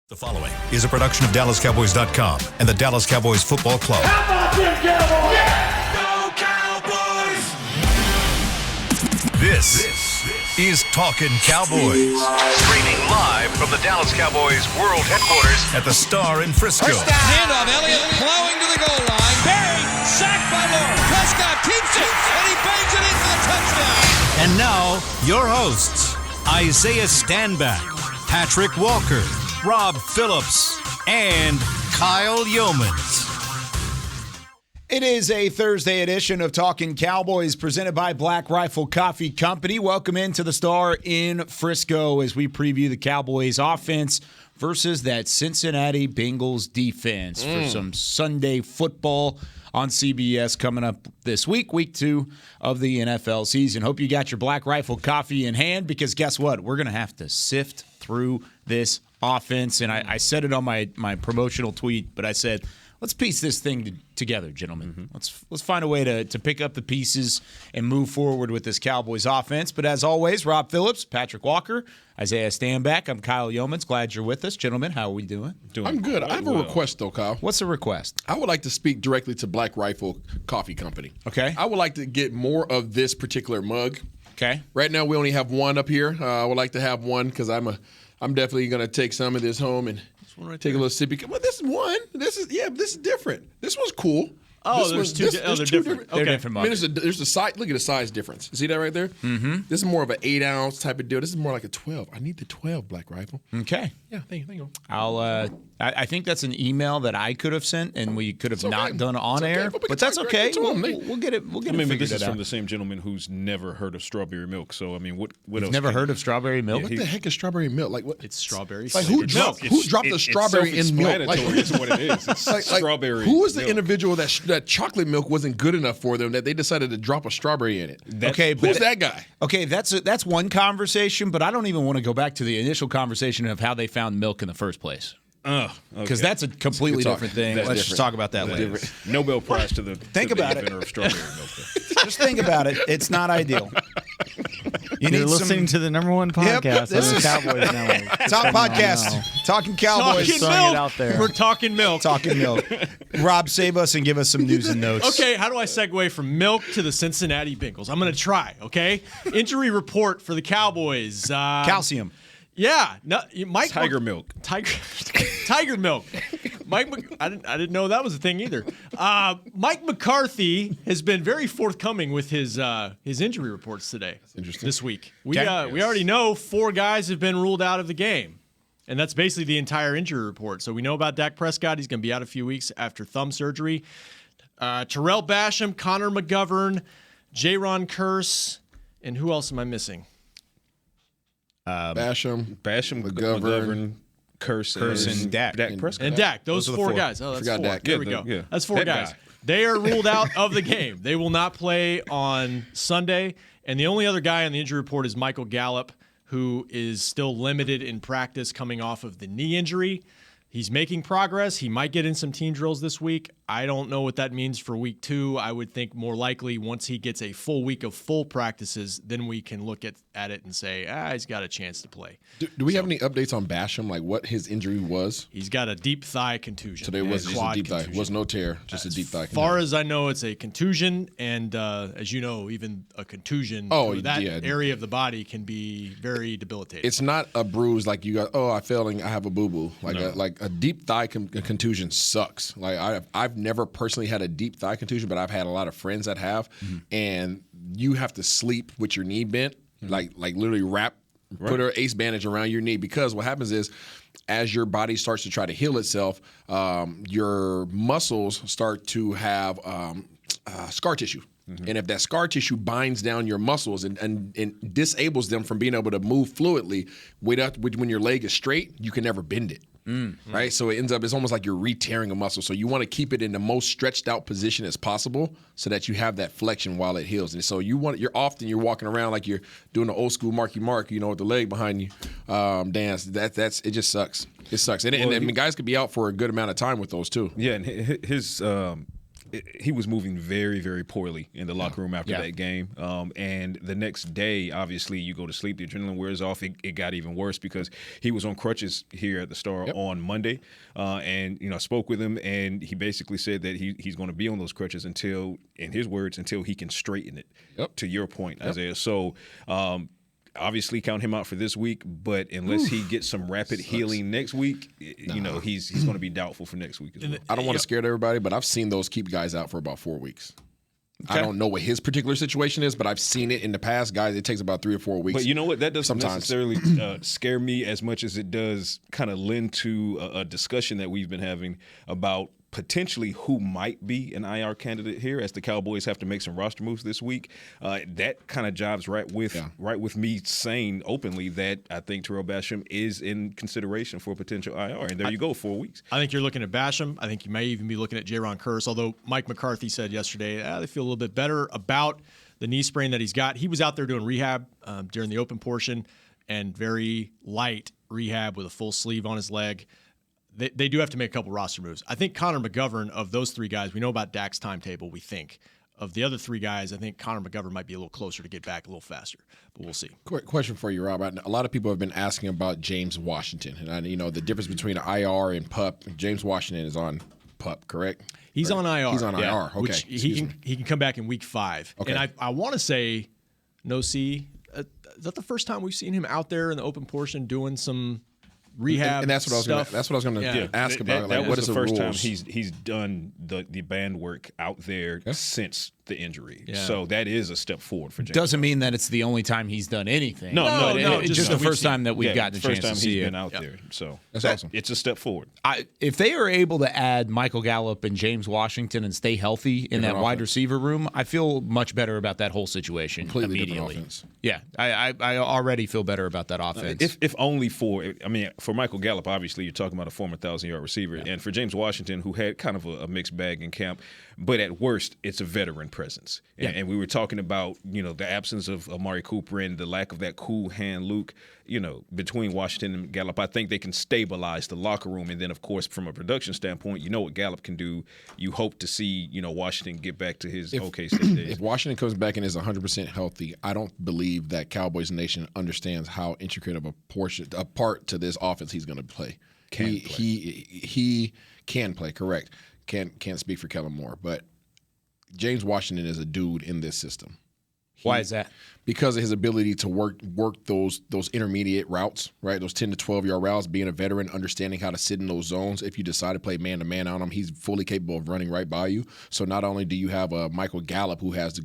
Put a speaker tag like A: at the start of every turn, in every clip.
A: The following is a production of DallasCowboys.com and the Dallas Cowboys Football Club.
B: How about them Cowboys?
A: Yeah!
B: Go Cowboys!
A: This is Talkin Cowboys. Streaming live from the Dallas Cowboys World Headquarters at the Star in Frisco.
C: Handoff, Elliott plowing to the goal line. Barry, sacked by Lawrence. Prescott keeps it, and he bangs it in for the touchdown.
A: And now, your hosts, Isaiah Stanback, Patrick Walker, Rob Phillips, and Kyle Yeomans.
D: It is a Thursday edition of Talkin Cowboys presented by Black Rifle Coffee Company. Welcome into the Star in Frisco as we preview the Cowboys offense versus that Cincinnati Bengals defense for some Sunday football on CBS coming up this week, week 2 of the NFL season. Hope you got your Black Rifle coffee in hand because guess what? We're going to have to sift through this offense. And I said it on my promotional tweet, but I said, let's piece this thing together, gentlemen. Let's find a way to pick up the pieces and move forward with this Cowboys offense. But as always, Rob Phillips, Patrick Walker, Isaiah Stanback. I'm Kyle Yeomans. Glad you're with us. Gentlemen, how are we doing?
E: I'm good. I have a request, though, Kyle.
D: What's the request?
E: I would like to speak directly to Black Rifle Coffee Company.
D: Okay.
E: I would like to get more of this particular mug.
D: Okay.
E: Right now, we only have one up here. I would like to have one because I'm definitely going to take some of this home and take a little sip. Well, this is one. This is different. This one's cool.
F: Oh, there's two different.
D: They're different
E: I mean,
D: mugs.
E: there's a size. Look at the size difference. See that right there? Mm-hmm. This is more of an 8-ounce type of deal. This is more like a 12. I need the 12 Black Rifle.
D: Okay.
E: Yeah, thank you.
D: I think that's an email that I could have sent and we could have not done on
E: okay.
D: air, but that's okay. We'll get it. We'll get it figured
G: this is
D: out.
G: from the same gentleman who's never heard of strawberry milk. So I mean, what else?
D: Never heard of strawberry milk?
E: What the heck is strawberry milk? Like what?
F: It's strawberry.
E: Like who dropped the strawberry in milk? Like
G: it's what it is. It's strawberry.
E: Who was the
G: milk.
E: individual that chocolate milk wasn't good enough for them that they decided to drop a strawberry in it? Who's that guy?
D: Okay, that's one conversation, but I don't even want to go back to the initial conversation of how they found milk in the first place. Because that's a completely different thing. Let's just talk about that later.
G: Nobel Prize to the
D: inventor
G: of strawberry milk.
D: Just think about it. It's not ideal.
H: You're listening to the number one podcast on the Cowboys Network.
D: Top podcast. Talking Cowboys.
F: Talking
H: It out there.
F: We're talking milk.
D: Talking milk. Rob, save us and give us some news and notes.
F: Okay, how do I segue from milk to the Cincinnati Bengals? I'm going to try, okay? Injury report for the Cowboys.
D: Calcium.
F: Yeah. Mike
G: Tiger milk.
F: Tiger milk. I didn't know that was a thing either. Mike McCarthy has been very forthcoming with his injury reports today. That's
E: interesting.
F: This week. We already know 4 guys have been ruled out of the game. And that's basically the entire injury report. So we know about Dak Prescott. He's going to be out a few weeks after thumb surgery. Terrell Basham, Connor McGovern, Jaron Kearse, and who else am I missing?
E: Basham,
G: McGovern, Kearse, and Dak Prescott.
F: And Dak. Those 4 guys. Oh, that's 4.
E: Dak.
F: There we go.
G: Yeah.
F: That's 4
G: That
F: guys.
G: guy.
F: They are ruled out of the game. They will not play on Sunday. And the only other guy on the injury report is Michael Gallup, who is still limited in practice coming off of the knee injury. He's making progress. He might get in some team drills this week. I don't know what that means for week 2. I would think more likely once he gets a full week of full practices, then we can look at it and say, he's got a chance to play.
E: Do we have any updates on Basham, like what his injury was?
F: He's got a deep thigh contusion.
E: Today was just a deep thigh.
F: Contusion.
E: Was no tear, just a deep thigh.
F: As far as I know, it's a contusion, and as you know, even a contusion through that area of the body can be very debilitating.
E: It's not a bruise like you got. I fell and I have a boo boo. Like a deep thigh contusion sucks. Like I've never personally had a deep thigh contusion, but I've had a lot of friends that have, and you have to sleep with your knee bent, like literally put an ace bandage around your knee, because what happens is, as your body starts to try to heal itself, your muscles start to have scar tissue. And if that scar tissue binds down your muscles and disables them from being able to move fluidly, when your leg is straight, you can never bend it. Right? So it's almost like you're re-tearing a muscle. So you want to keep it in the most stretched out position as possible so that you have that flexion while it heals. And so you're walking around like you're doing the old school Marky Mark, with the leg behind you dance. It just sucks. It sucks. And guys could be out for a good amount of time with those too.
G: Yeah, and his he was moving very, very poorly in the locker room after that game. And the next day, obviously, you go to sleep, the adrenaline wears off. It got even worse because he was on crutches here at the Star on Monday. And, I spoke with him, and he basically said that he's going to be on those crutches until, in his words, until he can straighten it, to your point, Isaiah. So, obviously count him out for this week, but unless he gets some rapid healing next week, he's going to be doubtful for next week as well.
E: I don't want to scare everybody, but I've seen those keep guys out for about 4 weeks. Okay. I don't know what his particular situation is, but I've seen it in the past. Guys, it takes about 3 or 4 weeks.
G: But you know what? That doesn't necessarily scare me as much as it does kind of lend to a discussion that we've been having about potentially who might be an IR candidate here as the Cowboys have to make some roster moves this week. That kind of jives right with me saying openly that I think Terrell Basham is in consideration for a potential IR. And there you go, 4 weeks.
F: I think you're looking at Basham. I think you may even be looking at Jaron Curse, although Mike McCarthy said yesterday they feel a little bit better about the knee sprain that he's got. He was out there doing rehab during the open portion and very light rehab with a full sleeve on his leg. They do have to make a couple roster moves. I think Connor McGovern, of those 3 guys, we know about Dak's timetable, we think. Of the other 3 guys, I think Connor McGovern might be a little closer to get back a little faster, but we'll see.
E: Quick question for you, Rob. A lot of people have been asking about James Washington, and the difference between IR and PUP. James Washington is on PUP, correct?
F: He's on IR.
E: He's on IR. Okay,
F: which he can come back in week 5.
E: Okay.
F: And I want to say, is that the first time we've seen him out there in the open portion doing some rehab,
E: and that's what I was going to ask about.
G: That was
E: what is
G: the first
E: rules?
G: time he's done the band work out there since the injury.
F: Yeah.
G: So that is a step forward for James.
D: Doesn't mean that it's the only time he's done anything.
G: No,
D: it's just the first time that we've gotten a chance to see
G: he's
D: it.
G: been out there. So
E: that's awesome.
G: It's a step forward.
D: If they are able to add Michael Gallup and James Washington and stay healthy in that wide receiver room, I feel much better about that whole situation
E: Completely
D: immediately.
E: Different offense.
D: Yeah, I already feel better about that offense.
G: If only for Michael Gallup, obviously you're talking about a former 1,000-yard receiver, and for James Washington, who had kind of a mixed bag in camp, but at worst, it's a veteran presence. And we were talking about, the absence of Amari Cooper and the lack of that cool hand Luke, between Washington and Gallup. I think they can stabilize the locker room. And then, of course, from a production standpoint, what Gallup can do. You hope to see, Washington get back to his OK State days.
E: If Washington comes back and is 100% healthy, I don't believe that Cowboys Nation understands how intricate of a part to this offense he's going to play. He can play, correct. Can't speak for Kellen Moore, but James Washington is a dude in this system.
D: Why is that?
E: Because of his ability to work those intermediate routes, right? Those 10 to 12-yard routes, being a veteran, understanding how to sit in those zones. If you decide to play man-to-man on him, he's fully capable of running right by you. So not only do you have a Michael Gallup who has the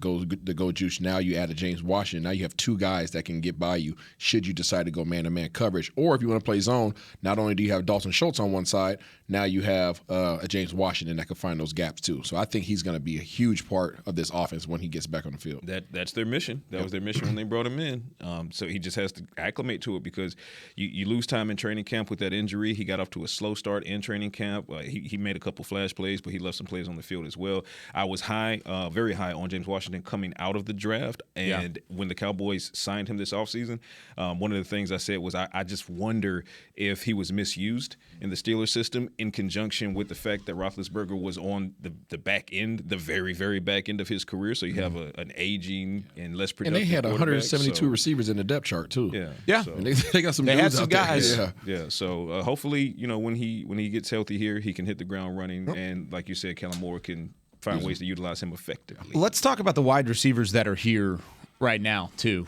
E: go juice, now you add a James Washington. Now you have 2 guys that can get by you should you decide to go man-to-man coverage. Or if you want to play zone, not only do you have Dalton Schultz on one side, now you have a James Washington that can find those gaps too. So I think he's going to be a huge part of this offense when he gets back on the field.
G: That's their mission. That was their mission when they brought him in. So he just has to acclimate to it because you lose time in training camp with that injury. He got off to a slow start in training camp. He made a couple flash plays, but he left some plays on the field as well. I was very high on James Washington coming out of the draft. And when the Cowboys signed him this offseason, one of the things I said was I just wonder if he was misused in the Steelers system in conjunction with the fact that Roethlisberger was on the back end, the very, very back end of his career. So you have an aging and less productive.
E: And they had 172 receivers in the depth chart too.
D: Yeah.
E: So, and they got some.
D: They
E: dudes
D: had some
E: out there.
D: guys.
G: Yeah. So hopefully, when he gets healthy here, he can hit the ground running, and like you said, Kellen Moore can find ways to utilize him effectively.
D: Let's talk about the wide receivers that are here right now too,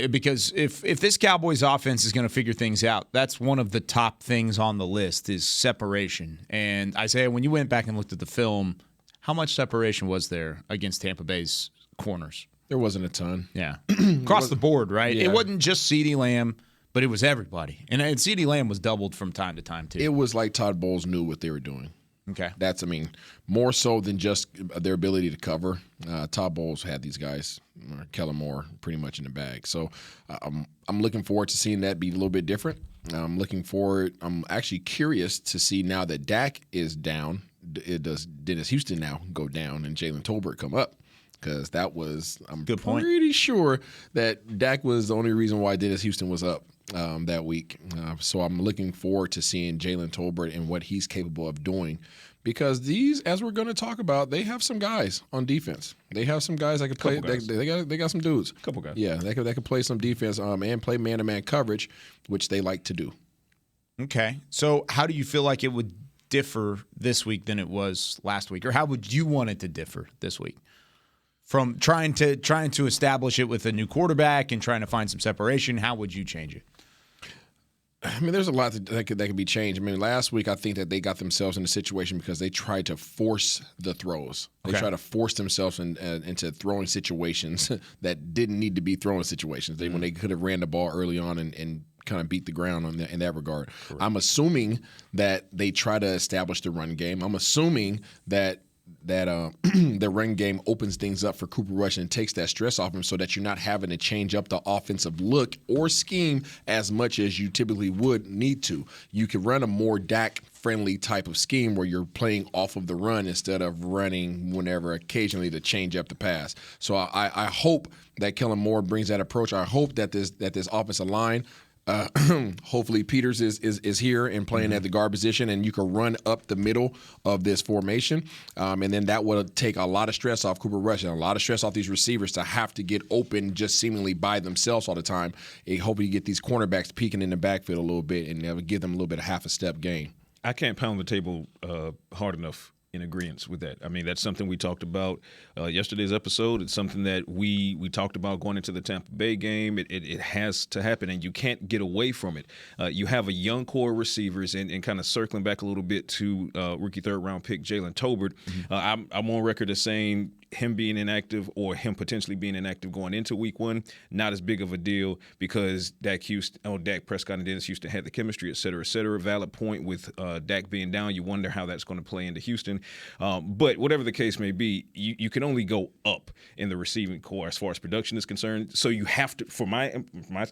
D: because if this Cowboys offense is going to figure things out, that's one of the top things on the list is separation. And Isaiah, when you went back and looked at the film, how much separation was there against Tampa Bay's corners?
E: There wasn't a ton.
D: Yeah. Across the board, right?
E: Yeah.
D: It wasn't just CeeDee Lamb, but it was everybody. And CeeDee Lamb was doubled from time to time, too.
E: It was like Todd Bowles knew what they were doing.
D: Okay.
E: That's, more so than just their ability to cover. Todd Bowles had these guys, Kellen Moore, pretty much in the bag. So I'm looking forward to seeing that be a little bit different. I'm actually curious to see now that Dak is down, does Dennis Houston now go down and Jalen Tolbert come up? Because that was, I'm pretty sure that Dak was the only reason why Dennis Houston was up that week. So I'm looking forward to seeing Jalen Tolbert and what he's capable of doing. because these, as we're going to talk about, they have some guys on defense. They have some guys that can play. They got some dudes.
G: Couple guys.
E: Yeah, they can play some defense and play man-to-man coverage, which they like to do.
D: Okay. So how do you feel like it would differ this week than it was last week? Or how would you want it to differ this week? From trying to establish it with a new quarterback and trying to find some separation, how would you change it?
E: I mean, there's a lot that could be changed. I mean, last week I think that they got themselves in a situation because they tried to force the throws. They tried to force themselves into throwing situations that didn't need to be throwing situations. When they could have ran the ball early on and kind of beat the ground in that regard. Correct. I'm assuming that they try to establish the run game. I'm assuming that the run game opens things up for Cooper Rush and takes that stress off him so that you're not having to change up the offensive look or scheme as much as you typically would need to. You could run a more Dak-friendly type of scheme where you're playing off of the run instead of running whenever occasionally to change up the pass. So I hope that Kellen Moore brings that approach. I hope that this offensive line hopefully Peters is here and playing at the guard position, and you can run up the middle of this formation, and then that will take a lot of stress off Cooper Rush and a lot of stress off these receivers to have to get open just seemingly by themselves all the time. I hope you get these cornerbacks peeking in the backfield a little bit and give them a little bit of half a step gain.
G: I can't pound the table hard enough in agreement with that. I mean, that's something we talked about yesterday's episode. It's something that we talked about going into the Tampa Bay game. It has to happen, and you can't get away from it. You have a young core of receivers, and kind of circling back a little bit to rookie third-round pick Jalen Tolbert. I'm on record as saying him being inactive or him potentially being inactive going into week one, not as big of a deal because Dak Prescott and Dennis Houston had the chemistry, et cetera, et cetera. Valid point with Dak being down. You wonder how that's going to play into Houston. But whatever the case may be, you can only go up in the receiving core as far as production is concerned. So you have to, for my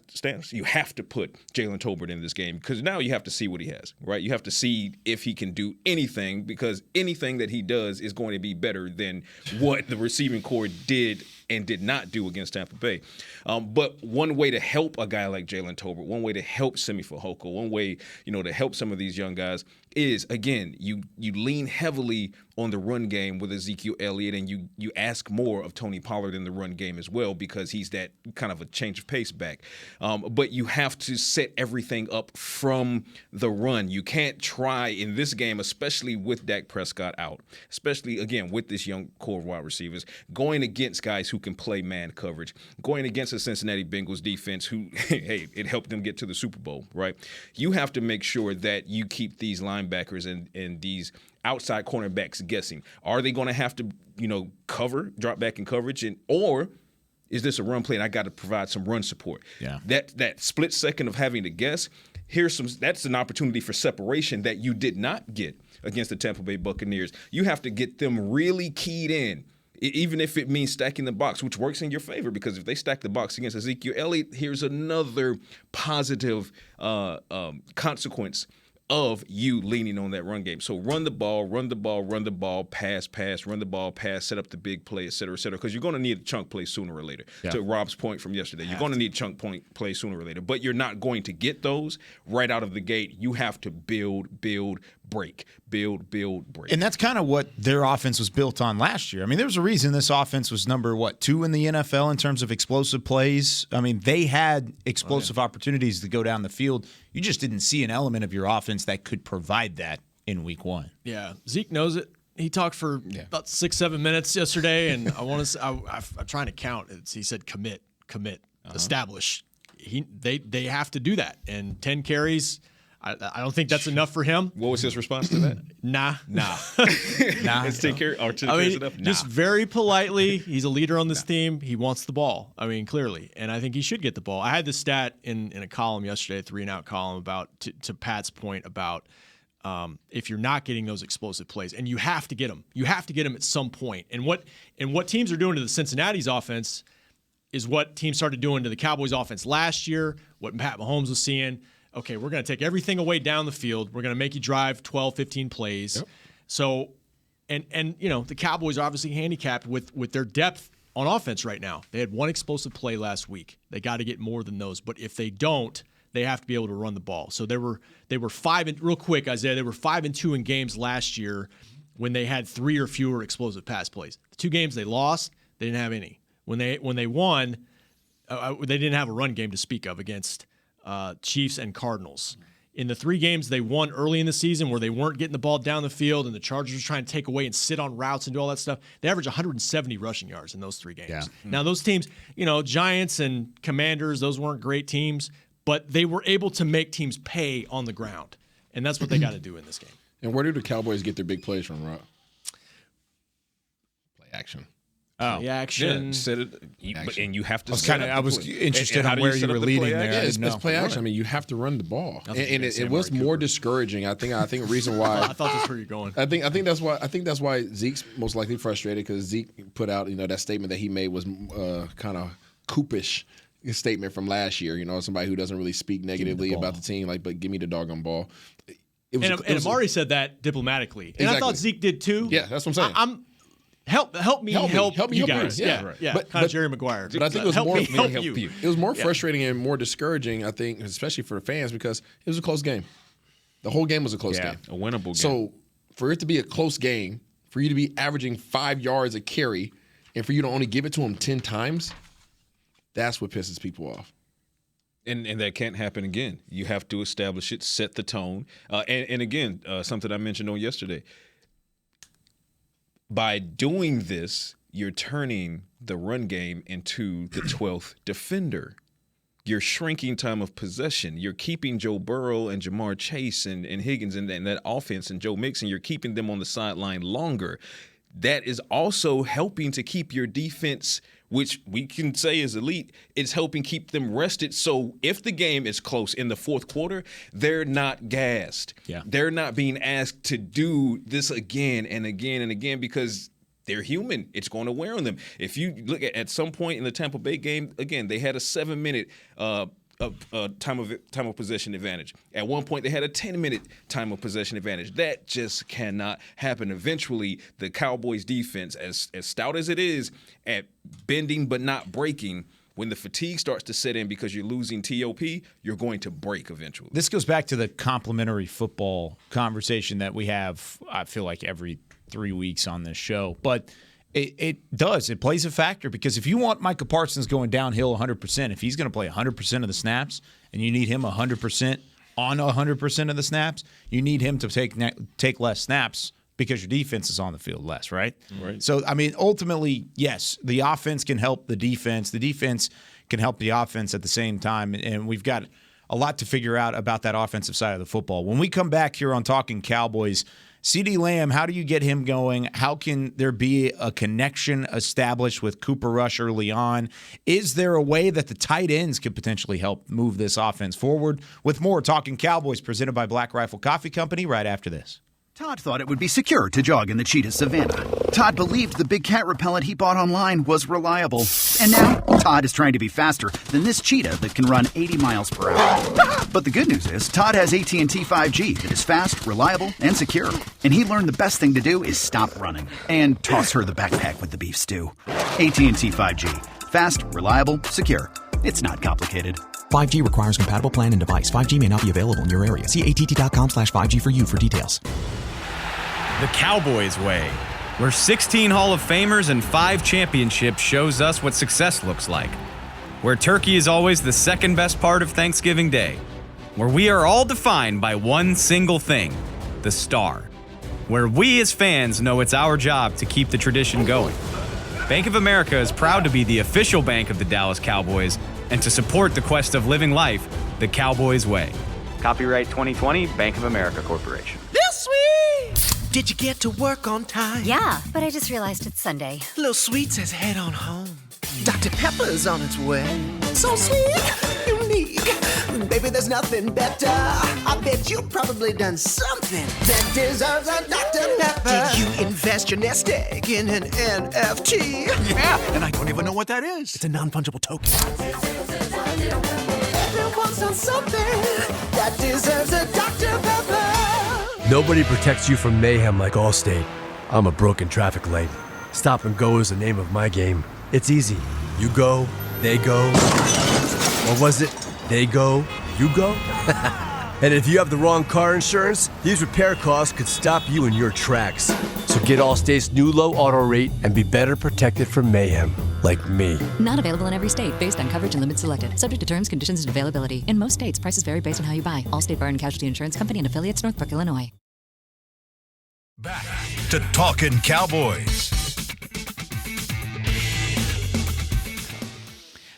G: stance, you have to put Jalen Tolbert in this game because now you have to see what he has, right? You have to see if he can do anything because anything that he does is going to be better than what the receiving core did and did not do against Tampa Bay. But one way to help a guy like Jalen Tolbert, one way to help Simi Fehoko, one way, to help some of these young guys is, again, you lean heavily on the run game with Ezekiel Elliott, and you ask more of Tony Pollard in the run game as well because he's that kind of a change of pace back. But you have to set everything up from the run. You can't try in this game, especially with Dak Prescott out, especially, again, with this young core of wide receivers, going against guys who can play man coverage, going against the Cincinnati Bengals defense who, hey, it helped them get to the Super Bowl, right? You have to make sure that you keep these linebackers and these outside cornerbacks guessing. Are they going to have to, drop back in coverage, or is this a run play and I got to provide some run support?
D: Yeah.
G: That split second of having to guess, that's an opportunity for separation that you did not get against the Tampa Bay Buccaneers. You have to get them really keyed in, even if it means stacking the box, which works in your favor because if they stack the box against Ezekiel Elliott, here's another positive consequence of you leaning on that run game. So run the ball, pass, run the ball, pass, set up the big play, et cetera, because you're going to need a chunk play sooner or later. Yeah. To Rob's point from yesterday, you're going to need chunk play sooner or later, but you're not going to get those right out of the gate. You have to build, break.
D: And that's kind of what their offense was built on last year. I mean, there was a reason this offense was number, 2 in the NFL in terms of explosive plays. I mean, they had explosive opportunities to go down the field. You just didn't see an element of your offense that could provide that in week one.
F: Yeah, Zeke knows it. He talked for about 6-7 minutes yesterday, and I'm trying to count. He said commit, establish. They have to do that, and 10 carries. I don't think that's enough for him.
G: What was his response to that?
F: Nah.
G: It's 10 carries enough? Nah.
F: Just very politely, he's a leader on this team. He wants the ball. I mean, clearly. And I think he should get the ball. I had this stat in a column yesterday, a 3-and-out column, about to Pat's point about if you're not getting those explosive plays, and you have to get them. You have to get them at some point. And what teams are doing to the Cincinnati's offense is what teams started doing to the Cowboys' offense last year, what Pat Mahomes was seeing. Okay, we're going to take everything away down the field. We're going to make you drive 12, 15 plays. Yep. So, and the Cowboys are obviously handicapped with their depth on offense right now. They had one explosive play last week. They got to get more than those. But if they don't, they have to be able to run the ball. So they were 5 and real quick, Isaiah. They were 5-2 in games last year when they had 3 or fewer explosive pass plays. The 2 games they lost, they didn't have any. When they won, they didn't have a run game to speak of against Chiefs and Cardinals. In the 3 games they won early in the season where they weren't getting the ball down the field and the Chargers were trying to take away and sit on routes and do all that stuff, they averaged 170 rushing yards in those 3 games. Yeah. Now, those teams, Giants and Commanders, those weren't great teams, but they were able to make teams pay on the ground. And that's what they got to do in this game.
E: And where do the Cowboys get their big plays from, Rob? Play action.
F: Oh, the action.
G: Yeah, set it, and you have to.
D: I was interested in where you were leading there.
E: Yeah, it's play action. I mean, you have to run the ball, and it was more discouraging. I think the reason why
F: I thought that's where you're going.
E: I think that's why Zeke's most likely frustrated, because Zeke put out that statement that he made was kind of Coopish statement from last year. Somebody who doesn't really speak negatively about the team, but give me the doggone ball.
F: And Amari said that diplomatically, and I thought Zeke did too.
E: Yeah, that's what I'm saying.
F: Help me help you guys.
E: Yeah,
F: right. But kind of Jerry Maguire.
E: But I think it was more
F: help you.
E: It was more frustrating and more discouraging, I think, especially for the fans, because it was a close game. The whole game was a close game.
G: A winnable game.
E: So for it to be a close game, for you to be averaging 5 yards a carry, and for you to only give it to them 10 times, that's what pisses people off.
G: And that can't happen again. You have to establish it, set the tone. And again, something I mentioned on yesterday. By doing this, you're turning the run game into the 12th defender. You're shrinking time of possession. You're keeping Joe Burrow and Jamar Chase and Higgins and that offense and Joe Mixon. You're keeping them on the sideline longer. That is also helping to keep your defense, which we can say is elite, it's helping keep them rested. So if the game is close in the fourth quarter, they're not gassed.
D: Yeah.
G: They're not being asked to do this again and again and again, because they're human. It's going to wear on them. If you look at some point in the Tampa Bay game, again, they had a 7-minute time of possession advantage. At one point, they had a 10-minute time of possession advantage. That just cannot happen. Eventually, the Cowboys defense, as stout as it is at bending but not breaking, when the fatigue starts to set in because you're losing TOP, you're going to break eventually.
D: This goes back to the complimentary football conversation that we have, I feel like, every 3 weeks on this show. But it does. It plays a factor, because if you want Micah Parsons going downhill 100%, if he's going to play 100% of the snaps and you need him 100% on 100% of the snaps, you need him to take less snaps, because your defense is on the field less, right?
G: Right.
D: So, I mean, ultimately, yes, the offense can help the defense. The defense can help the offense at the same time, and we've got a lot to figure out about that offensive side of the football. When we come back here on Talking Cowboys, CeeDee Lamb, how do you get him going? How can there be a connection established with Cooper Rush early on? Is there a way that the tight ends could potentially help move this offense forward? With more Talking Cowboys presented by Black Rifle Coffee Company right after this.
I: Todd thought it would be secure to jog in the cheetah savanna. Todd believed the big cat repellent he bought online was reliable. And now, Todd is trying to be faster than this cheetah that can run 80 miles per hour. But the good news is, Todd has AT&T 5G that is fast, reliable, and secure. And he learned the best thing to do is stop running and toss her the backpack with the beef stew. AT&T 5G. Fast, reliable, secure. It's not complicated.
J: 5G requires compatible plan and device. 5G may not be available in your area. See att.com/5G for you for details.
K: The Cowboys way, where 16 Hall of Famers and 5 championships shows us what success looks like. Where turkey is always the second best part of Thanksgiving Day. Where we are all defined by one single thing, the star. Where we as fans know it's our job to keep the tradition going. Bank of America is proud to be the official bank of the Dallas Cowboys and to support the quest of living life the Cowboys way.
L: Copyright 2020, Bank of America Corporation.
M: This sweet! Did you get to work on time?
N: Yeah, but I just realized it's Sunday.
M: Little Sweet says head on home. Dr. Pepper's on its way. So sweet, unique. Baby, there's nothing better. I bet you've probably done something that deserves a Dr. Pepper. Did you invest your nest egg in an NFT?
O: Yeah, and I don't even know what that is.
M: It's a non-fungible token. Everyone's done something that deserves a Dr. Pepper.
P: Nobody protects you from mayhem like Allstate. I'm a broken traffic light. Stop and go is the name of my game. It's easy. You go, they go. Or was it, they go, you go? And if you have the wrong car insurance, these repair costs could stop you in your tracks. So get Allstate's new low auto rate and be better protected from mayhem, like me.
Q: Not available in every state based on coverage and limits selected. Subject to terms, conditions, and availability. In most states, prices vary based on how you buy. Allstate Bar and Casualty Insurance Company and affiliates, Northbrook, Illinois.
A: Back to Talkin' Cowboys.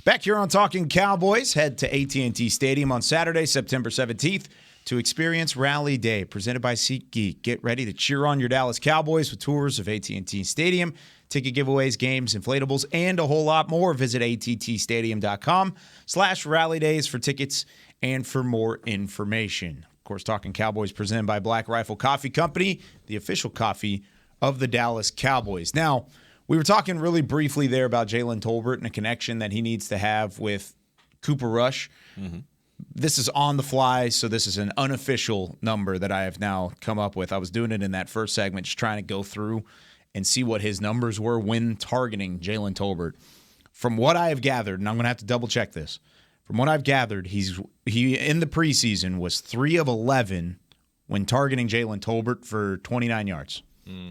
D: Back here on Talking Cowboys, head to AT&T Stadium on Saturday, September 17th to experience Rally Day, presented by SeatGeek. Get ready to cheer on your Dallas Cowboys with tours of AT&T Stadium, ticket giveaways, games, inflatables, and a whole lot more. Visit attstadium.com/rallydays for tickets and for more information. Of course, Talking Cowboys presented by Black Rifle Coffee Company, the official coffee of the Dallas Cowboys. Now, we were talking really briefly there about Jalen Tolbert and a connection that he needs to have with Cooper Rush. Mm-hmm. This is on the fly, so this is an unofficial number that I have now come up with. I was doing it in that first segment, just trying to go through and see what his numbers were when targeting Jalen Tolbert. From what I have gathered, and I'm going to have to double-check this, from what I've gathered, he in the preseason was 3 of 11 when targeting Jalen Tolbert for 29 yards.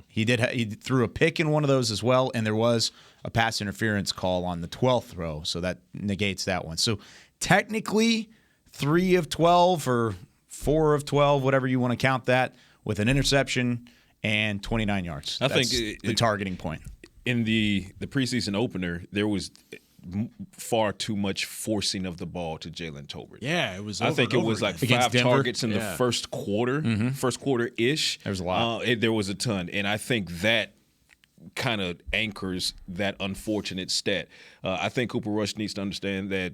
D: He threw a pick in one of those as well, and there was a pass interference call on the 12th throw, so that negates that one. So technically 3 of 12 or 4 of 12, whatever you want to count that, with an interception and 29 yards. That's think the targeting point.
G: In the preseason opener, there was far too much forcing of the ball to Jalen Tolbert.
F: Yeah, it was.
G: I think it was like 5 targets in the first quarter, first quarter-ish.
D: There was a lot.
G: There was a ton, and I think that kind of anchors that unfortunate stat. I think Cooper Rush needs to understand that,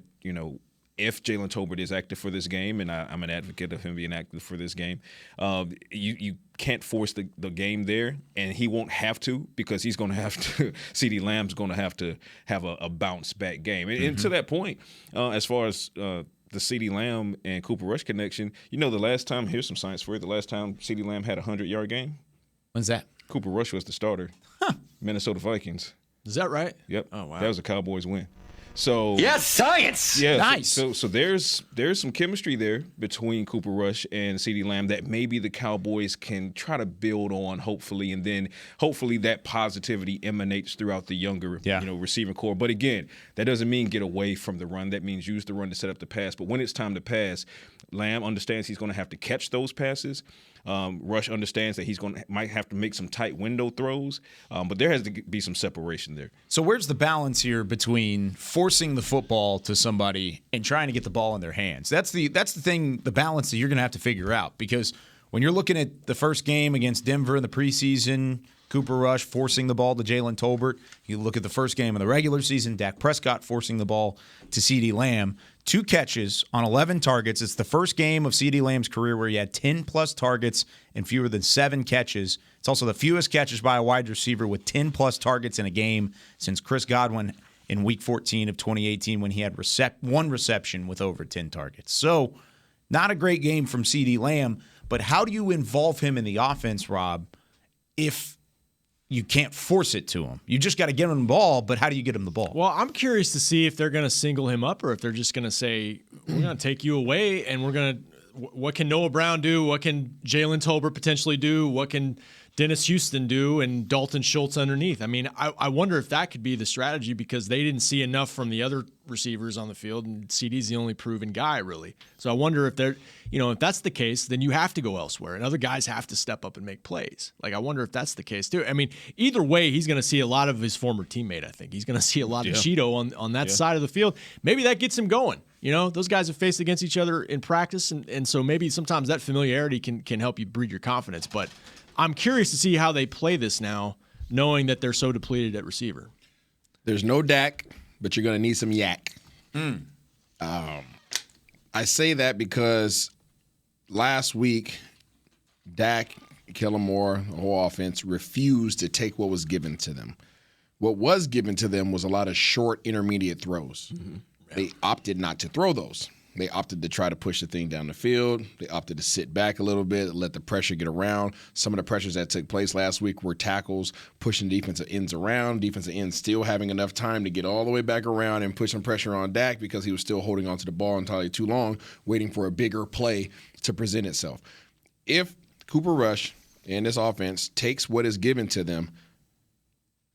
G: if Jalen Tolbert is active for this game, and I'm an advocate of him being active for this game, you can't force the game there, and he won't have to, because he's going to have to – CeeDee Lamb's going to have a bounce-back game. And to that point, as far as the CeeDee Lamb and Cooper Rush connection, the last time – here's some science for you. The last time CeeDee Lamb had a 100-yard game?
D: When's that?
G: Cooper Rush was the starter. Minnesota Vikings.
F: Is that right?
G: Yep.
F: Oh, wow.
G: That was a Cowboys win. So
O: yes, science.
G: Yeah,
D: nice.
G: So there's some chemistry there between Cooper Rush and CeeDee Lamb that maybe the Cowboys can try to build on, hopefully, and then hopefully that positivity emanates throughout the younger receiving core. But again, that doesn't mean get away from the run. That means use the run to set up the pass. But when it's time to pass, Lamb understands he's going to have to catch those passes. Rush understands that he's might have to make some tight window throws, but there has to be some separation there.
D: So where's the balance here between forcing the football to somebody and trying to get the ball in their hands? That's the thing, the balance that you're going to have to figure out, because when you're looking at the first game against Denver in the preseason, Cooper Rush forcing the ball to Jalen Tolbert. You look at the first game of the regular season, Dak Prescott forcing the ball to CeeDee Lamb. 2 catches on 11 targets. It's the first game of CeeDee Lamb's career where he had 10-plus targets and fewer than 7 catches. It's also the fewest catches by a wide receiver with 10-plus targets in a game since Chris Godwin in Week 14 of 2018 when he had one reception with over 10 targets. So not a great game from CeeDee Lamb, but how do you involve him in the offense, Rob, if you can't force it to him? You just got to get him the ball, but how do you get him the ball?
F: Well, I'm curious to see if they're going to single him up or if they're just going to say, we're going to take you away and we're going to – what can Noah Brown do? What can Jalen Tolbert potentially do? What can Dennis Houston do and Dalton Schultz underneath? I mean, I wonder if that could be the strategy, because they didn't see enough from the other receivers on the field, and CeeDee's the only proven guy, really. So I wonder if they're – if that's the case, then you have to go elsewhere, and other guys have to step up and make plays. Like, I wonder if that's the case, too. I mean, either way, he's going to see a lot of his former teammate, I think. He's going to see a lot of Cheeto on that side of the field. Maybe that gets him going. Those guys have faced against each other in practice, and so maybe sometimes that familiarity can help you breed your confidence. But I'm curious to see how they play this now, knowing that they're so depleted at receiver.
E: There's no Dak, but you're going to need some YAC. I say that because last week, Dak, Kellen Moore, the whole offense refused to take what was given to them. What was given to them was a lot of short, intermediate throws. Mm-hmm. They opted not to throw those. They opted to try to push the thing down the field. They opted to sit back a little bit, let the pressure get around. Some of the pressures that took place last week were tackles, pushing defensive ends around, defensive ends still having enough time to get all the way back around and put some pressure on Dak because he was still holding onto the ball entirely too long, waiting for a bigger play to present itself. If Cooper Rush and this offense takes what is given to them,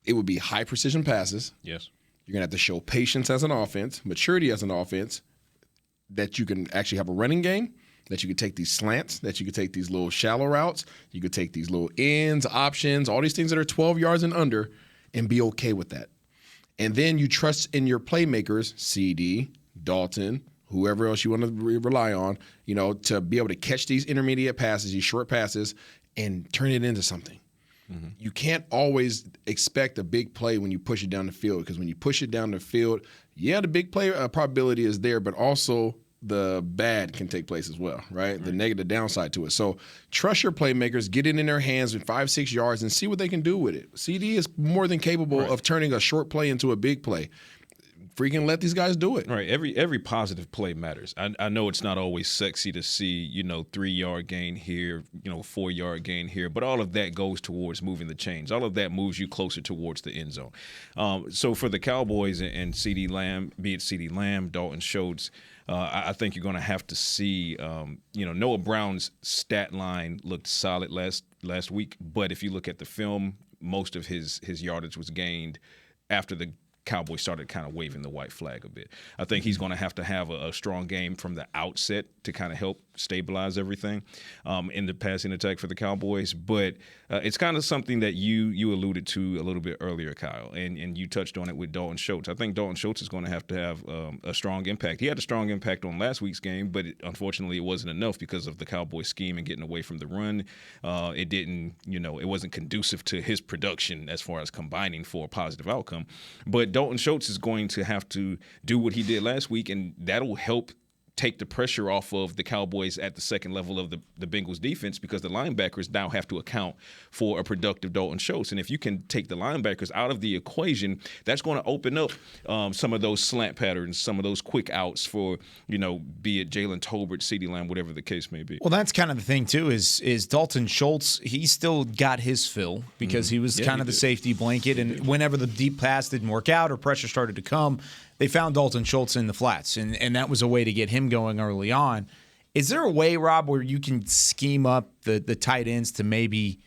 E: it would be high precision passes.
G: Yes.
E: You're going to have to show patience as an offense, maturity as an offense, that you can actually have a running game, that you could take these slants, that you could take these little shallow routes, you could take these little ends, options, all these things that are 12 yards and under, and be okay with that. And then you trust in your playmakers, CD, Dalton, whoever else you want to rely on, to be able to catch these intermediate passes, these short passes, and turn it into something. Mm-hmm. You can't always expect a big play when you push it down the field, because when you push it down the field, the big play probability is there, but also the bad can take place as well, right? The negative downside to it. So trust your playmakers, get it in their hands in 5-6 yards and see what they can do with it. CD is more than capable of turning a short play into a big play. Freaking let these guys do it.
G: Right. Every positive play matters. I know it's not always sexy to see, 3-yard gain here, 4-yard gain here, but all of that goes towards moving the chains. All of that moves you closer towards the end zone. So for the Cowboys and CeeDee Lamb, be it CeeDee Lamb, Dalton Schultz, I think you're going to have to see, Noah Brown's stat line looked solid last week, but if you look at the film, most of his yardage was gained after the Cowboys started kind of waving the white flag a bit. I think he's going to have a strong game from the outset to kind of help stabilize everything in the passing attack for the Cowboys. But it's kind of something that you alluded to a little bit earlier, Kyle, and you touched on it with Dalton Schultz. I think Dalton Schultz is going to have a strong impact. He had a strong impact on last week's game, but unfortunately it wasn't enough because of the Cowboys scheme and getting away from the run. It wasn't conducive to his production as far as combining for a positive outcome. But Dalton Schultz is going to have to do what he did last week, and that'll help take the pressure off of the Cowboys at the second level of the Bengals defense, because the linebackers now have to account for a productive Dalton Schultz. And if you can take the linebackers out of the equation, that's going to open up some of those slant patterns, some of those quick outs for, be it Jalen Tolbert, CeeDee Lamb, whatever the case may be.
D: Well, that's kind of the thing, too, is Dalton Schultz, he still got his fill because he was kind of the safety blanket. And whenever the deep pass didn't work out or pressure started to come, they found Dalton Schultz in the flats, and that was a way to get him going early on. Is there a way, Rob, where you can scheme up the tight ends to maybe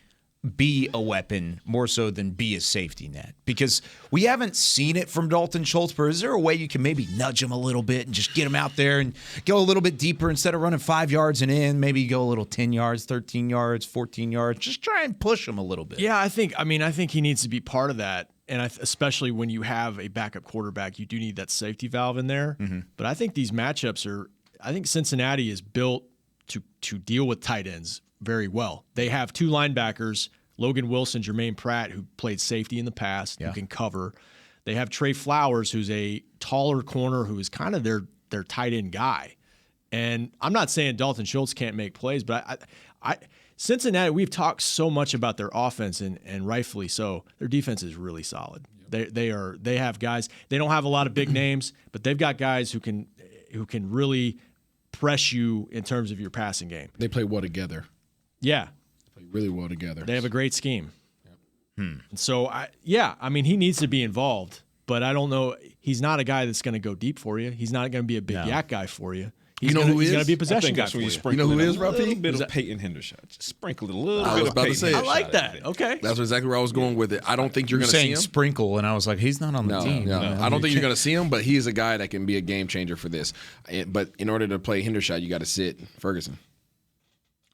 D: be a weapon more so than be a safety net? Because we haven't seen it from Dalton Schultz, but is there a way you can maybe nudge him a little bit and just get him out there and go a little bit deeper instead of running 5 yards and in, maybe go a little 10 yards, 13 yards, 14 yards, just try and push him a little bit?
F: Yeah, I think he needs to be part of that. And especially when you have a backup quarterback, you do need that safety valve in there. Mm-hmm. But I think these matchups I think Cincinnati is built to deal with tight ends very well. They have two linebackers, Logan Wilson, Jermaine Pratt, who played safety in the past, who can cover. They have Trey Flowers, who's a taller corner, who is kind of their tight end guy. And I'm not saying Dalton Schultz can't make plays, but Cincinnati, we've talked so much about their offense, and rightfully so. Their defense is really solid. They have guys. They don't have a lot of big names, but they've got guys who can really press you in terms of your passing game.
E: They play well together.
F: Yeah,
E: they play really well together.
F: They have a great scheme. Yep. So he needs to be involved, but I don't know. He's not a guy that's going to go deep for you. He's not going to be a big YAC guy for you. He's going to be a possession guy for you.
E: You know who is, Rob?
G: A little bit of Peyton Hendershot. Just sprinkle a little bit of Peyton.
E: I was about to say,
F: I like that. Okay.
E: That's exactly where I was going with it. I don't think you're going to see him.
D: Sprinkle, and I was like, he's not on the team.
E: No. I don't think you're going to see him, but he is a guy that can be a game changer for this. But in order to play Hendershot, you got to sit Ferguson.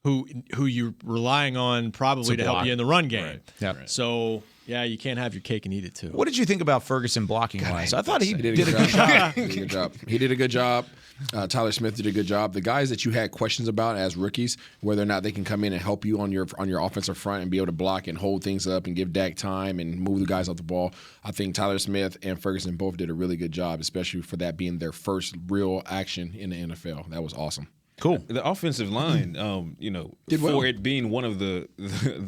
F: Who you're relying on probably to help you in the run game.
D: Right. Yep.
F: So, yeah, you can't have your cake and eat it, too.
D: What did you think about Ferguson blocking-wise? I thought he did a good job.
E: He did a good job. Tyler Smith did a good job. The guys that you had questions about as rookies, whether or not they can come in and help you on your offensive front and be able to block and hold things up and give Dak time and move the guys off the ball, I think Tyler Smith and Ferguson both did a really good job, especially for that being their first real action in the NFL. That was awesome.
D: Cool.
G: The offensive line, for it being one of the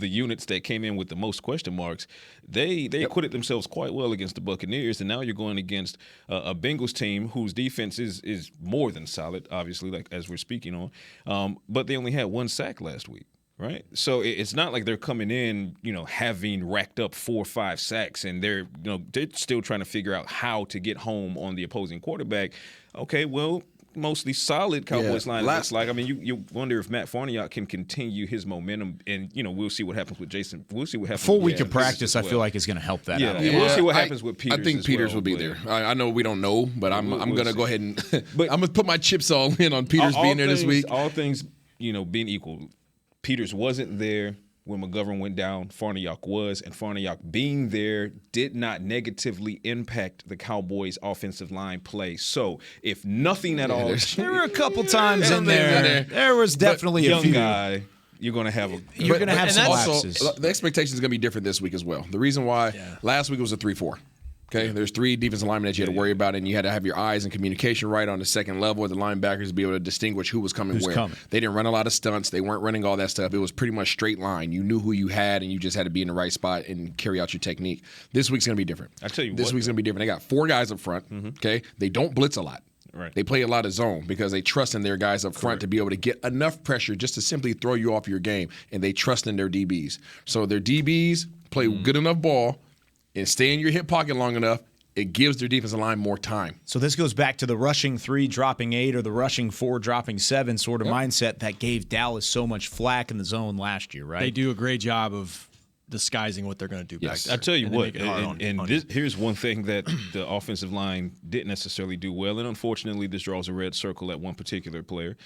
G: units that came in with the most question marks, they acquitted themselves quite well against the Buccaneers, and now you're going against a Bengals team whose defense is more than solid, obviously, like as we're speaking on, but they only had 1 sack last week. Right. So it's not like they're coming in, having racked up 4 or 5 sacks and they're still trying to figure out how to get home on the opposing quarterback. Okay, well, mostly solid Cowboys line. Looks like. I mean, you wonder if Matt Farniok can continue his momentum, and we'll see what happens with Jason. We'll see what happens.
D: Full week of practice, I feel like is going to help that out.
G: We'll see what happens with Peters.
E: I think Peters will be there. I know we don't know, but I'm going to go ahead and I'm going to put my chips all in on Peters being there this week.
G: All things being equal. Peters wasn't there when McGovern went down. Farniok was, and Farniok being there did not negatively impact the Cowboys' offensive line play. So, if nothing at all,
D: there were a couple times in there. There was definitely a few.
G: Guy, you're going to have
D: some lapses.
E: Also, the expectation is going to be different this week as well. The reason why last week was a 3-4. Okay, there's 3 defensive linemen that you had to worry about, and you had to have your eyes and communication right on the second level with the linebackers to be able to distinguish who was coming where. They didn't run a lot of stunts. They weren't running all that stuff. It was pretty much straight line. You knew who you had, and you just had to be in the right spot and carry out your technique. This week's going to be different.
G: I tell you
E: this week's going to be different. They got 4 guys up front, okay? They don't blitz a lot.
G: Right.
E: They play a lot of zone because they trust in their guys up front to be able to get enough pressure just to simply throw you off your game, and they trust in their DBs. So their DBs play good enough ball and stay in your hip pocket long enough. It gives their defensive line more time.
D: So this goes back to the rushing 3, dropping 8, or the rushing 4, dropping 7 sort of mindset that gave Dallas so much flack in the zone last year, right?
F: They do a great job of disguising what they're going to do back there.
G: I tell you what, here's one thing that the offensive line didn't necessarily do well, and unfortunately this draws a red circle at one particular player.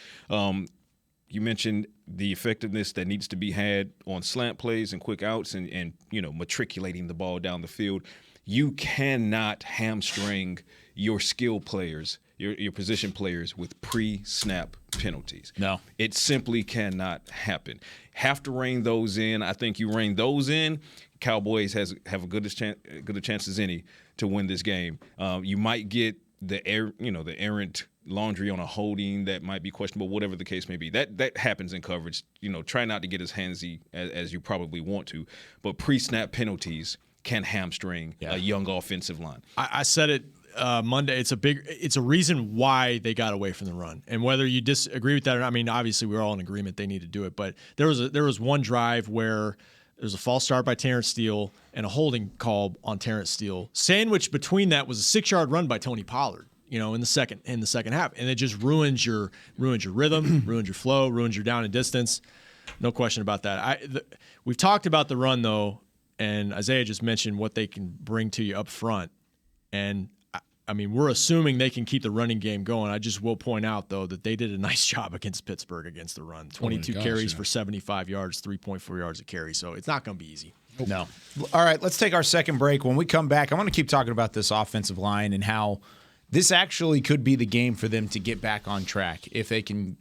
G: You mentioned the effectiveness that needs to be had on slant plays and quick outs and matriculating the ball down the field. You cannot hamstring your skill players, your position players with pre-snap penalties.
D: No.
G: It simply cannot happen. Have to rein those in. I think you rein those in, Cowboys have a good a chance as any to win this game. You might get the errant laundry on a holding that might be questionable, whatever the case may be. That happens in coverage. Try not to get as handsy as you probably want to, but pre-snap penalties can hamstring a young offensive line.
F: I said it Monday. It's a reason why they got away from the run. And whether you disagree with that or not, I mean, obviously we're all in agreement they need to do it. But there was one drive where there was a false start by Terrence Steele and a holding call on Terrence Steele. Sandwiched between that was a 6-yard run by Tony Pollard. In the second half, and it just ruins your rhythm, ruins your flow, ruins your down and distance. No question about that. We've talked about the run though. And Isaiah just mentioned what they can bring to you up front. And, I mean, we're assuming they can keep the running game going. I just will point out, though, that they did a nice job against Pittsburgh against the run. 22 carries for 75 yards, 3.4 yards a carry. So it's not going to be easy.
D: No. All right, let's take our second break. When we come back, I want to keep talking about this offensive line and how this actually could be the game for them to get back on track. If they can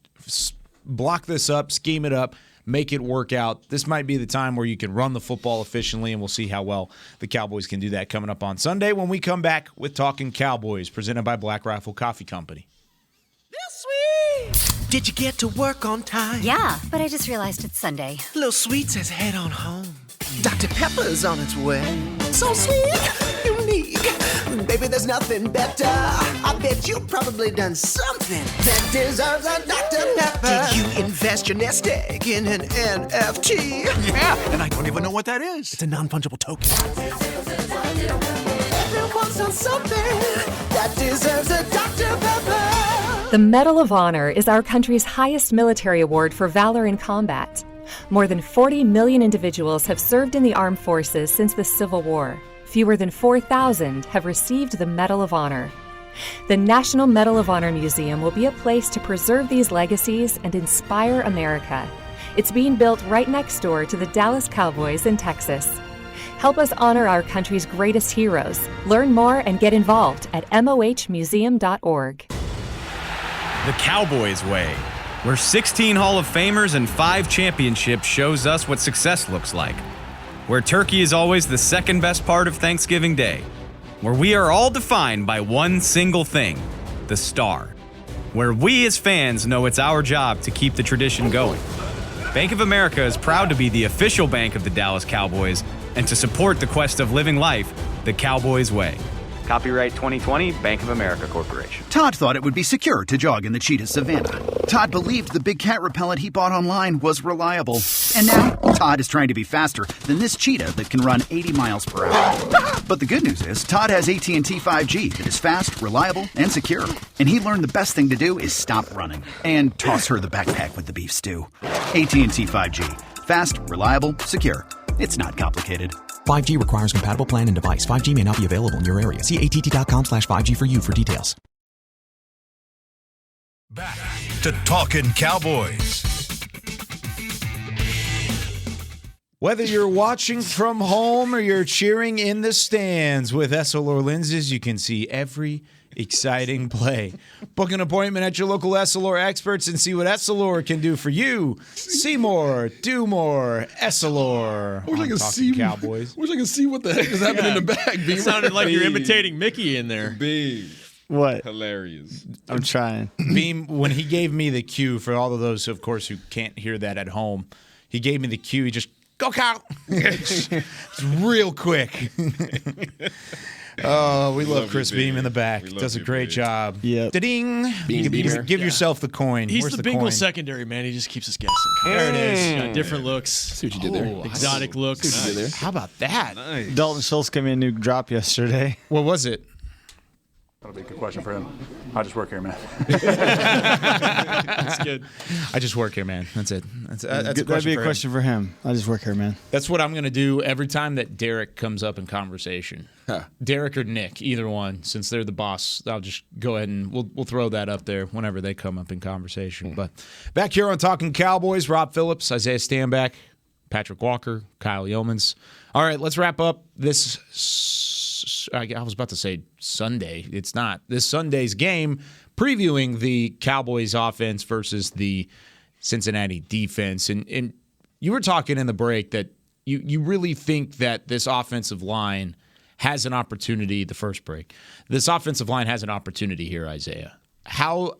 D: block this up, scheme it up, make it work out. This might be the time where you can run the football efficiently, and we'll see how well the Cowboys can do that coming up on Sunday when we come back with Talkin Cowboys, presented by Black Rifle Coffee Company.
M: Sweet. Did you get to work on time?
N: Yeah, but I just realized it's Sunday.
M: Little Sweet says head on home. Dr. Pepper's on its way. So sweet, unique. Baby, there's nothing better. I bet you probably done something that deserves a Dr. Pepper. Did you invest your nest egg in an NFT?
O: Yeah, and I don't even know what that is.
M: It's a non-fungible token. Everyone's on something that deserves a Dr. Pepper.
R: The Medal of Honor is our country's highest military award for valor in combat. More than 40 million individuals have served in the armed forces since the Civil War. Fewer than 4,000 have received the Medal of Honor. The National Medal of Honor Museum will be a place to preserve these legacies and inspire America. It's being built right next door to the Dallas Cowboys in Texas. Help us honor our country's greatest heroes. Learn more and get involved at mohmuseum.org.
K: The Cowboys way, where 16 Hall of Famers and 5 championships shows us what success looks like. Where turkey is always the second best part of Thanksgiving Day. Where we are all defined by one single thing, the star. where we as fans know it's our job to keep the tradition going. Bank of America is proud to be the official bank of the Dallas Cowboys and to support the quest of living life the Cowboys way.
L: Copyright 2020, Bank of America Corporation.
I: Todd thought it would be secure to jog in the cheetah savanna. Todd believed the big cat repellent he bought online was reliable. And now, Todd is trying to be faster than this cheetah that can run 80 miles per hour. But the good news is, Todd has AT&T 5G that is fast, reliable, and secure. And he learned the best thing to do is stop running and toss her the backpack with the beef stew. AT&T 5G. Fast, reliable, secure. It's not complicated.
J: 5G requires compatible plan and device. 5G may not be available in your area. See att.com/5G for you for details.
A: Back to Talkin' Cowboys.
D: Whether you're watching from home or you're cheering in the stands with Essilor lenses, you can see every exciting play. Book an appointment at your local Essilor experts and see what Essilor can do for you. See more, do more, Essilor.
E: I wish I could see
D: Cowboys.
E: Wish I could see what the heck is happening in the back.
F: It sounded like you're imitating Mickey in there.
G: Beam.
H: What?
G: Hilarious.
H: I'm trying.
D: Beam, when he gave me the cue, for all of those, of course, who can't hear that at home, he gave me the cue. He just, go Cow. It's real quick. Oh, we love Chris Beam in the back. Does a great job.
H: Yeah.
D: Da-ding. Give yourself the coin.
F: He's
D: Where's
F: the
D: coin?
F: Bengals secondary, man. He just keeps us guessing. There it is. Got different looks.
E: See what you did there.
F: Exotic looks.
E: See what you did there.
D: How about that?
G: Nice.
H: Dalton Schultz gave me a new drop yesterday.
D: What was it?
S: That'll be a good question for him. I just work here, man.
F: That's good.
D: I just work here, man. That's it. That's a
H: That'd
D: question
H: be
D: for
H: a
D: him.
H: question for him. I just work here, man.
D: That's what I'm going to do every time that Derek comes up in conversation. Derek or Nick, either one, since they're the boss. I'll just go ahead and we'll throw that up there whenever they come up in conversation. But back here on Talking Cowboys, Rob Phillips, Isaiah Stanback, Patrick Walker, Kyle Yeomans. All right, let's wrap up this. I was about to say Sunday. It's not. This Sunday's game, previewing the Cowboys offense versus the Cincinnati defense. And you were talking in the break that you really think that this offensive line has an opportunity, the first break. This offensive line has an opportunity here, Isaiah. How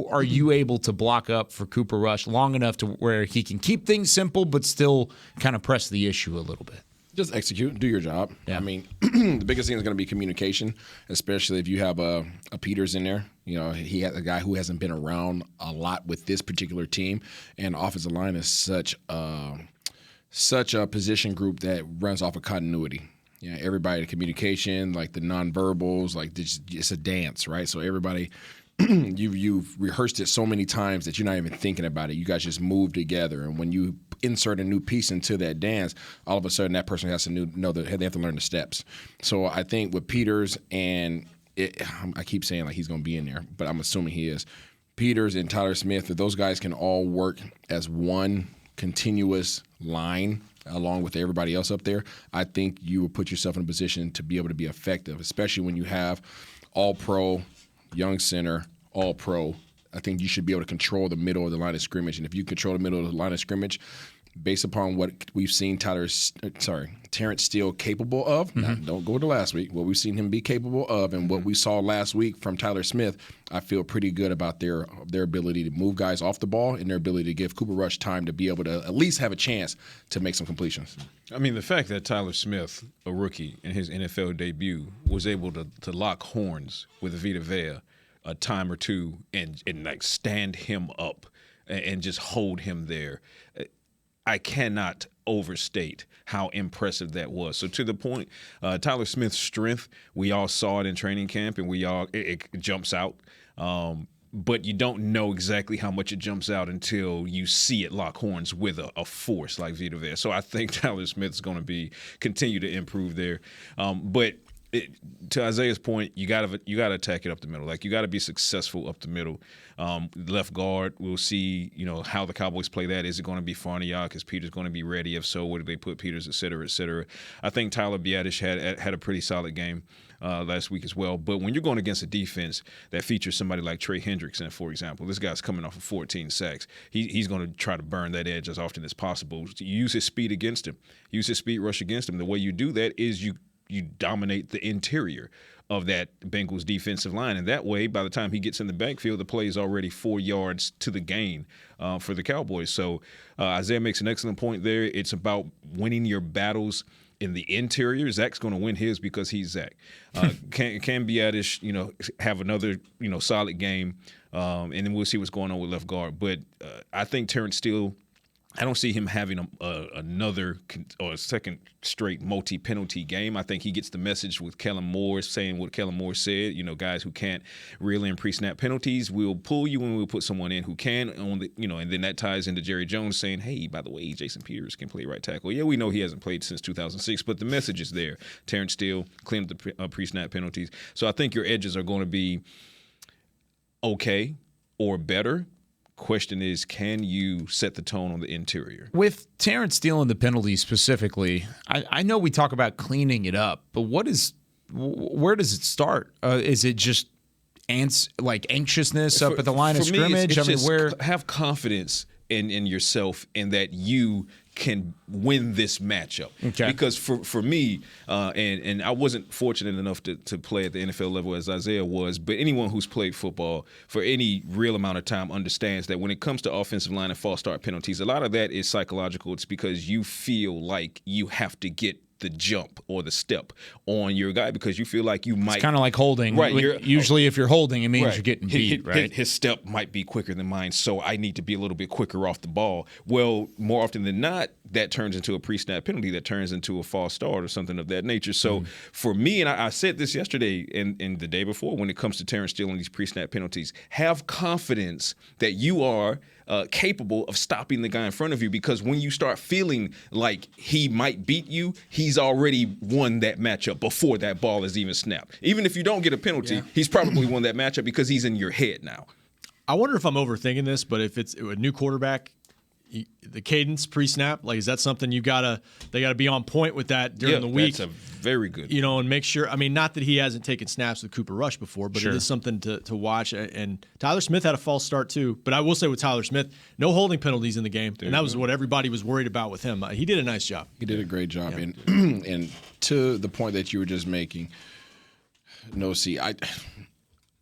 D: are you able to block up for Cooper Rush long enough to where he can keep things simple but still kind of press the issue a little bit?
E: Just execute, do your job.
D: Yeah.
E: I mean, the biggest thing is going to be communication, especially if you have a Peters in there. You know, he has a guy who hasn't been around a lot with this particular team, and offensive line is such a position group that runs off of continuity. Yeah, everybody, the communication, like the nonverbals, like it's a dance, right? So everybody. You've rehearsed it so many times that you're not even thinking about it. You guys just move together, and when you insert a new piece into that dance, all of a sudden that person has to know that they have to learn the steps. So I think with Peters and I keep saying like he's going to be in there, but I'm assuming he is. Peters and Tyler Smith, if those guys can all work as one continuous line along with everybody else up there, I think you will put yourself in a position to be able to be effective, especially when you have all-pro, young center, all-pro. I think you should be able to control the middle of the line of scrimmage. And if you control the middle of the line of scrimmage, based upon what we've seen Terrence Steele capable of, now, don't go to last week, what we've seen him be capable of and what we saw last week from Tyler Smith, I feel pretty good about their ability to move guys off the ball and their ability to give Cooper Rush time to be able to at least have a chance to make some completions.
G: I mean, the fact that Tyler Smith, a rookie in his NFL debut, was able to lock horns with Vita Vea a time or two and like stand him up and just hold him there. I cannot overstate how impressive that was. So to the point, Tyler Smith's strength, we all saw it in training camp, and it jumps out. But you don't know exactly how much it jumps out until you see it lock horns with a force like Vita Vea. So I think Tyler Smith's going to continue to improve there. But to Isaiah's point, you got to attack it up the middle. Like, you got to be successful up the middle. Left guard, we'll see, how the Cowboys play that. Is it going to be Farniok? Is Peters going to be ready? If so, where do they put Peters, et cetera, et cetera? I think Tyler Biadasz had a pretty solid game last week as well. But when you're going against a defense that features somebody like Trey Hendrickson, for example, this guy's coming off of 14 sacks. He's going to try to burn that edge as often as possible. Use his speed against him. Use his speed rush against him. The way you do that is you dominate the interior of that Bengals defensive line. And that way, by the time he gets in the backfield, the play is already 4 yards to the gain for the Cowboys. So Isaiah makes an excellent point there. It's about winning your battles in the interior. Zach's going to win his because he's Zach. Can Biadish, have another, solid game, and then we'll see what's going on with left guard. But I think Terrence Steele, I don't see him having another or a second straight multi-penalty game. I think he gets the message with Kellen Moore saying what Kellen Moore said. Guys who can't reel in pre-snap penalties, we'll pull you and we'll put someone in who can. And then that ties into Jerry Jones saying, hey, by the way, Jason Peters can play right tackle. Yeah, we know he hasn't played since 2006, but the message is there. Terrence Steele cleaned up the pre-snap penalties. So I think your edges are going to be okay or better. Question is, can you set the tone on the interior?
D: With Terrence Steele and the penalties specifically, I know we talk about cleaning it up, but where does it start? Is it just anxiousness up at the line of scrimmage?
G: Have confidence in yourself and that you can win this matchup.
D: Okay.
G: Because for me, and I wasn't fortunate enough to play at the NFL level as Isaiah was, but anyone who's played football for any real amount of time understands that when it comes to offensive line and false start penalties, a lot of that is psychological. It's because you feel like you have to get the jump or the step on your guy because you feel like you might.
D: It's kind of like holding.
G: Right.
D: Usually if you're holding, it means
G: right.
D: you're getting beat, right?
G: His step might be quicker than mine, so I need to be a little bit quicker off the ball. Well, more often than not, that turns into a pre-snap penalty, that turns into a false start or something of that nature. So for me, and I said this yesterday and the day before, when it comes to Terrence Steele and these pre-snap penalties, have confidence that you are capable of stopping the guy in front of you, because when you start feeling like he might beat you, he's already won that matchup before that ball is even snapped. Even if you don't get a penalty, he's probably won that matchup because he's in your head now.
F: I wonder if I'm overthinking this, but if it's a new quarterback, the cadence pre-snap, is that something they gotta be on point with that during the week?
G: That's a very good.
F: And make sure. I mean, not that he hasn't taken snaps with Cooper Rush before, but
G: Sure.
F: it is something to watch. And Tyler Smith had a false start too. But I will say with Tyler Smith, no holding penalties in the game, and that was what everybody was worried about with him. He did a nice job.
E: He did a great job, and to the point that you were just making.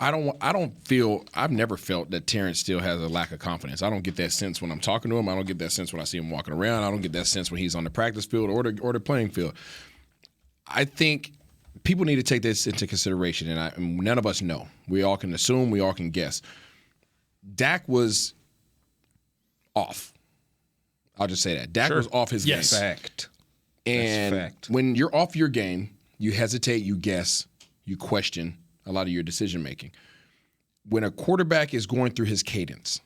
E: I've never felt that Terrence Steele has a lack of confidence. I don't get that sense when I'm talking to him. I don't get that sense when I see him walking around. I don't get that sense when he's on the practice field or the playing field. I think people need to take this into consideration, and none of us know. We all can assume, we all can guess. Dak was off. I'll just say that. Dak was off his game.
G: Fact.
E: And
G: That's fact.
E: when you're off your game, you hesitate, you guess, you question a lot of your decision making. When a quarterback is going through his cadence,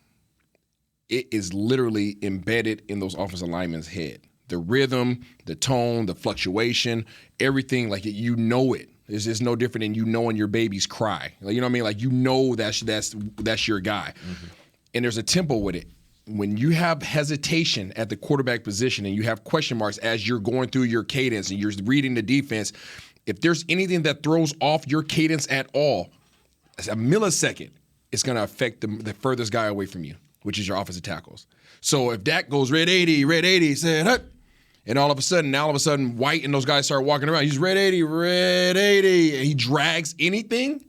E: it is literally embedded in those offensive linemen's head. The rhythm, the tone, the fluctuation, everything, it. It's just no different than knowing your baby's cry. You know what I mean? That's your guy. Mm-hmm. And there's a tempo with it. When you have hesitation at the quarterback position and you have question marks as you're going through your cadence and you're reading the defense, if there's anything that throws off your cadence at all, a millisecond, it's going to affect the furthest guy away from you, which is your offensive tackles. So if Dak goes red 80, said, hut, and all of a sudden, White and those guys start walking around, he's red 80, and he drags anything,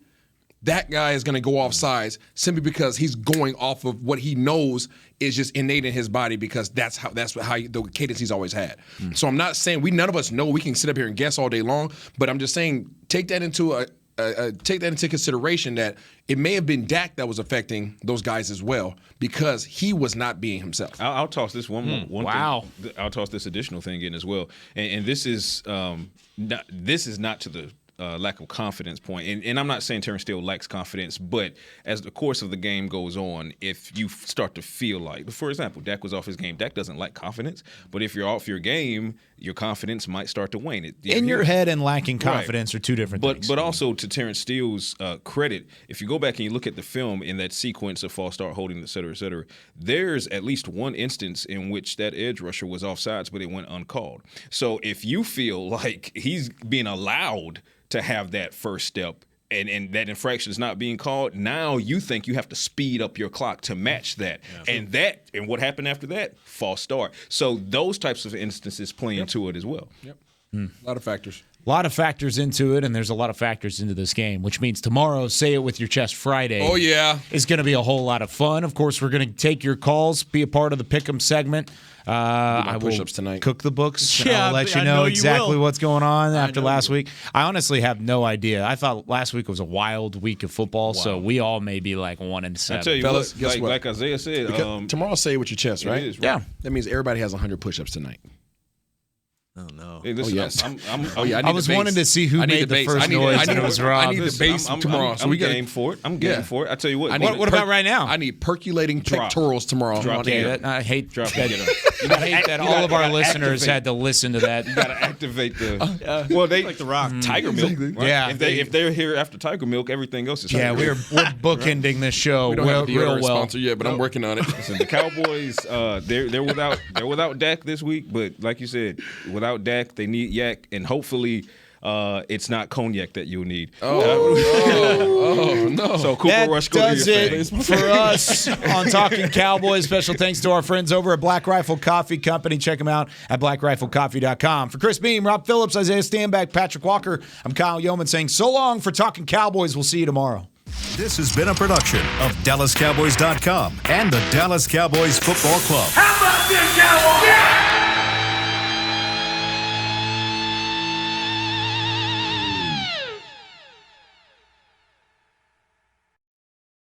E: that guy is going to go off sides simply because he's going off of what he knows is just innate in his body, because that's how the cadence he's always had. So I'm not saying none of us know. We can sit up here and guess all day long, but I'm just saying take that into consideration that it may have been Dak that was affecting those guys as well, because he was not being himself.
G: I'll toss this one more.
D: Wow.
G: Thing. I'll toss this additional thing in as well, and this is not to the lack of confidence point. And I'm not saying Terrence Steele lacks confidence, but as the course of the game goes on, if you start to feel like, for example, Dak was off his game. Dak doesn't lack confidence, but if you're off your game, your confidence might start to wane.
D: In your head and lacking confidence are two different things.
G: But also, to Terrence Steele's credit, if you go back and you look at the film in that sequence of false start holding, et cetera, there's at least one instance in which that edge rusher was offsides, but it went uncalled. So if you feel like he's being allowed to have that first step and that infraction is not being called, now you think you have to speed up your clock to match that. Yeah. And what happened after that? False start. So those types of instances play into it as well.
E: Yep. A lot of factors.
D: A lot of factors into it, and there's a lot of factors into this game, which means tomorrow, Say It With Your Chest Friday.
E: Oh, yeah.
D: Is going to be a whole lot of fun. Of course, we're going to take your calls, be a part of the Pick'em segment. I will
E: push-ups tonight.
D: Cook the books.
F: Yeah,
D: I'll let
F: I
D: you
F: know
D: know
F: you
D: exactly
F: will.
D: what's going on after last week. I honestly have no idea. I thought last week was a wild week of football, so we all may be like 1-7.
G: I tell you
E: Fellas,
G: what,
E: guess what?
G: like Isaiah said,
E: Tomorrow, Say It With Your Chest, right?
G: It is, right?
D: Yeah.
E: That means everybody has 100 push-ups tonight.
F: Oh, no.
G: Hey, listen,
E: yes.
D: I was wanting to see who made the first noise, and it was Rob.
E: I need the base tomorrow.
G: I'm game for it. I'm game for it. I tell you what.
D: What about right now?
E: I need perculating pectorals tomorrow.
D: I hate
G: Drop
D: that.
G: it.
D: I hate that all of our listeners had to listen to that.
G: You got to activate the. Well, they
F: like the Rock.
G: Tiger Milk. Right?
D: Yeah.
G: If they're here after Tiger Milk, everything else is.
D: Yeah, we're bookending this show
E: We don't have a
D: real
E: deodorant
D: well.
E: sponsor yet, but I'm working on it.
G: Listen, the Cowboys, they're without Dak this week, but like you said, without Dak, they need YAC, and hopefully it's not cognac that you'll need.
E: Oh, no.
G: So Cooper
D: That
G: Rush, go
D: does
G: do your
D: it
G: thing.
D: for us on Talking Cowboys. Special thanks to our friends over at Black Rifle Coffee Company. Check them out at blackriflecoffee.com. For Chris Beam, Rob Phillips, Isaiah Stanback, Patrick Walker, I'm Kyle Yeoman saying so long for Talking Cowboys. We'll see you tomorrow.
A: This has been a production of DallasCowboys.com and the Dallas Cowboys Football Club.
B: How about this, Cowboys?